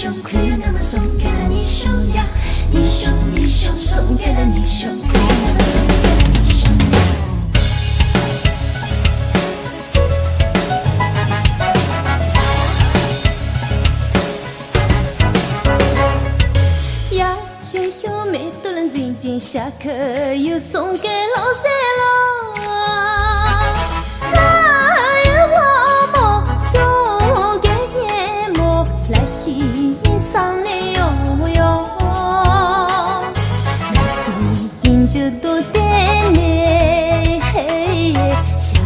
熊，快乐那么送给了你熊呀，你熊你熊送给了你熊，快乐那么送给了你熊呀。呀熊熊每个人静静下课，又送给老三喽。来我么送给你么，来欣赏你哟哟，来欣就多的你，嘿，下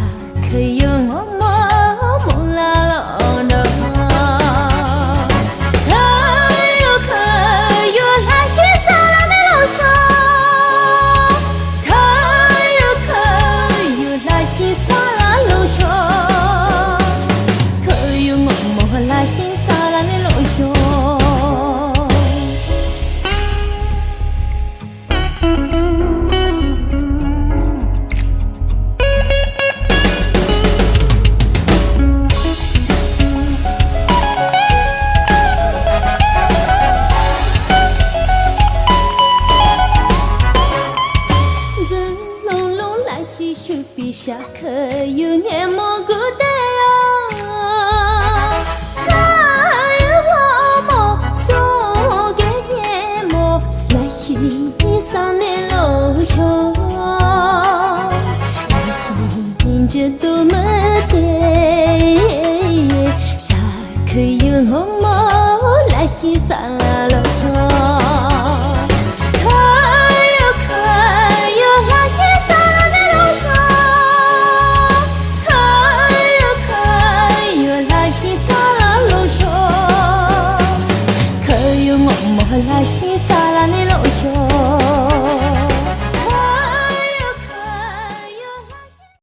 课有我么梦啦喽喽。下课有眼蘑菇的哟，来我么送给你么，来欣赏你喽哟，来欣这多么的，下课有我么来欣赏喽。